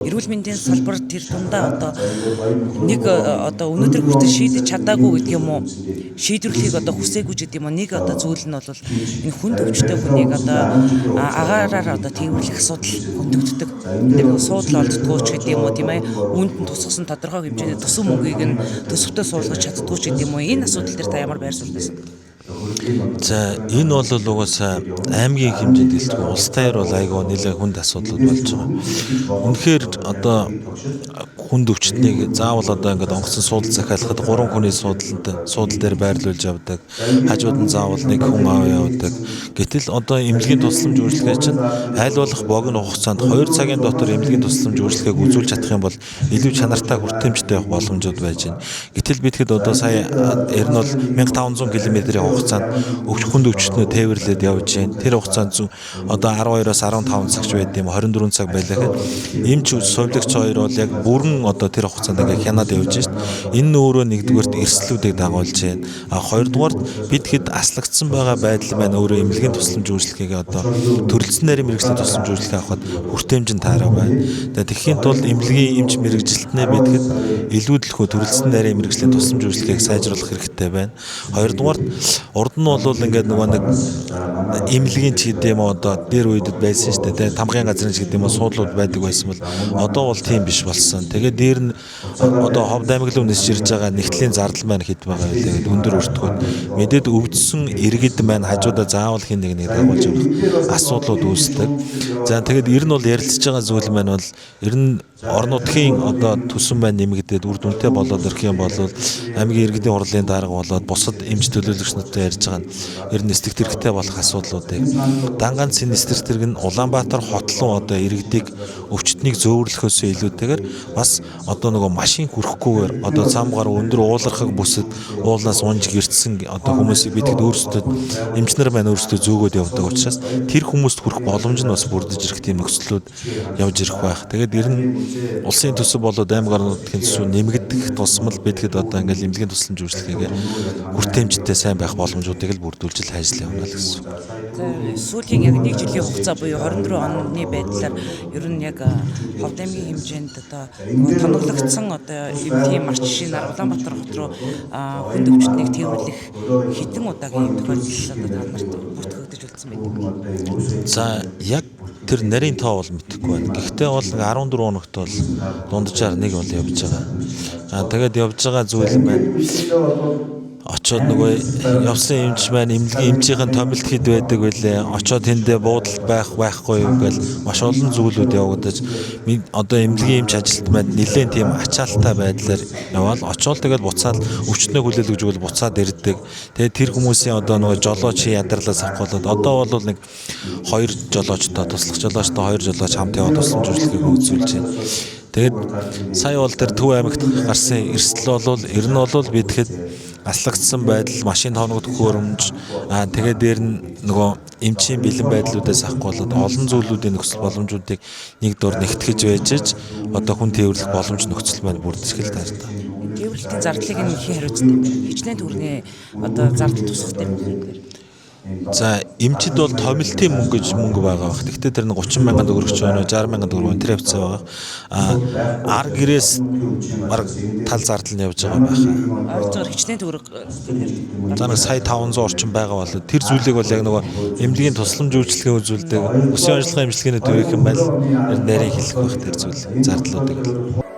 Эрүүл мэндийн салбар тэр дундаа нэг өнөөдөр хүртэл шийдэж чадаагүй гэдэг юм уу? Шийдвэрлэхийг хүсээгүй гэдэг юм уу? Нэг зүйл нь бол энэ хүнд өвчтэй хүнийг агаараар тээвэрлэх асуудал хөндөгддөг. Тэр суудлаа олддгоо ч гэдэг юм уу, тийм ээ? Үүнд нь тусгасан тодорхой хэмжээний төсөв мөнгийг нь төсөвтөө суулгаж чаддгүй ч гэдэг юм уу? Энэ асуудал дээр та ямар байр суурь байсан? За энэ бол угаасаа аймгийн хэмжээнд гэлтгүй улс таяар бол айгүй нэлээд хүнд асуудлууд болж байгаа. Үнэхээр хүнд өвчтнийг заавал ингээд онгоцон суудал захиалахад 3 хүний суудал дээр байрлуулж явдаг. Хажууд нь заавал нэг хүн явдаг. Гэтэл эмнэлгийн тусламж үйлчилгээ чинь аль болох богино хугацаанд 2 цагийн дотор эмнэлгийн тусламж үйлчилгээг үзүүлж чадах юм бол илүү чанартай хүртээмжтэй явах боломжууд байж байна. Гэтэл бидхэд сая ер нь бол 1500 км-ийн хугацаанд хүнд өвчтнөө тээвэрлээд явж байна. Тэр хугацаанд 12-оос 15 цагч байд юм 24 цаг байлаа. Эмч сувилагч хоёр бол яг бүрэн тэр хугацаанд ингээ хянаад явж шít. Энэ нь өөрөө нэгдүгээрт эрсдлүүдийг дагуулж байна. Хоёрдугаарт бид хэд аслагдсан байгаа байдал маань өөрөө эмнэлгийн тусламж үйлчилгээг төрөлцсөн нарийн мэрэгжлийн тусламж үйлчилгээ авахд хүртээмжийн таараа байна. Тэгэхийн тулд эмнэлгийн эмч мэрэгжилтнээ бид хэд илүү төлхөө төрөлцсөн нарийн мэрэгжлийн тусламж үйлчилгээг сайжруулах хэрэгтэй байна. Хоёрдугаарт урд нь бол ингээд нэг эмнэлгийн ч гэдэг юм дээр үедэд байсан шүү дээ. Тамгын газрын ч гэдэг юм суудлууд байдаг байсан бол одоо бол тийм биш болсон. Тэгээд дээр нь Ховд аймаг руу нисж ирж байгаа нэгтлийн зардал маань хэд байгаа вэ гэдэг өндөр өртгөд мэдээд өвдсөн иргэд маань хажуудаа заавал хин нэг дагуулж явах асуудлууд үүсдэг. За тэгээд ер нь бол ярилцж байгаа зүйл маань бол ер нь орон нутгийн төсөн маань нэмэгдээд үр дүнтэй болоод ирэх юм бол аймгийн иргэдийн хурлын дарга болоод бусад эмч төлөөлөгч нартай ярьж байгаа нь ер нь нэстэгт хэрэгтэй болох асуудлуудыг дан ганц энэ нэстэгт тэрэг нь Улаанбаатар хот руу иргэдийг өвчтнийг зөөвөрлөхөөс илүүтэйгээр бас машин хүрэхгүйгээр цамгаар өндөр уулархаг бүсэд уулнаас унж гэрчсэн хүмүүсийг бидэд өөрсдөө эмч нар маань өөрсдөө зөөгөөд явдаг учраас тэр хүмүүст хүрэх боломж нь бас бүрдэж ирэх тийм нөхцлүүд явж ирэх байх. Тэгээд ер нь улсын төсөв болоод аймаг орон нутгийн төсөв нэмэгдэх тусмал бидэд ингээл эмнэлгийн тусламж үйлчилгээгээр хүртээмжтэй сайн байх боломжуудыг л бүрдүүлж хайжлаа явна л гэсэн. Сүүлийн яг 1 жилийн хугацаа буюу 24 оны байдлаар ер нь яг Ховд аймгийн хэмжээнд тоноглогдсон тийм арч жишээ нь Улаанбаатар хот руу хүнд өвчтнийг тээвэрлэх хэдэн удаагийн тохиолдол та нарт бүртгэгдэж үлдсэн байдаг. За яг тэр нарийн тоо бол мэдэхгүй байна. Гэхдээ бол 14 хоногт бол дунджаар нэг бол явж байгаа. Тэгээд явж байгаа зүйл маань очоод явсан эмч маань эмнэлгийн эмчийн томилт хэд байдаг байлээ. Очоод тэндээ буудал байхгүй юу гэж маш олон зүйлүүд явагдаж эмнэлгийн эмч ажилт маань нэлээд тийм ачаалттай байдлаар яваал очоод тэгээд буцаад өвчтнөө хүлээл гэж бол буцаад ирдэг. Тэгээд тэр хүмүүсийн жолооч ядарлаас авахлаад одоо бол нэг 2 жолоочтой туслах жолоочтой 2 жолооч хамт яваад тусламж үйлчилгээг үзүүлж байна. Тэгээд сая бол тэр Төв аймагт гарсан эрсдэл бол ер нь бол бидэхэд аслагдсан байдал, машин тооногд хөөрөмж, тэгээд дээр нь эмчийн бэлэн байдлуудаас авахгүй болоод олон зүйлүүдийн нөхцөл боломжуудыг нэг дор нэгтгэж байж хүн тээвэрлэх боломж нөхцөл маань бүрдэж эхэлж байна. Тээвэрлэлтийн зардлыг нь их хариуцдаг юм байна. Хичнээн төгрөгийн зардал тусахтай юм байна. За эмчид бол томилтын мөнгө байгаа бах. Гэхдээ тэр нь 30 мянган төгрөгч байна, 60 мянган төгрөг энэ хэвцээ байгаа. Ар гэрээс баг тал зардал нь явж байгаа байх. Ойролцоогоор хичнээн төгрөг за нэг сая 500 орчим байгаа бол тэр зүйлийг бол яг эмнэлгийн тусламж үйлчилгээ үзүүлдэг. Өсвийн онцлогын эмчилгээний төвийнхэн байл нарийн хэлэх байх тэр зүйл зардлуудыг.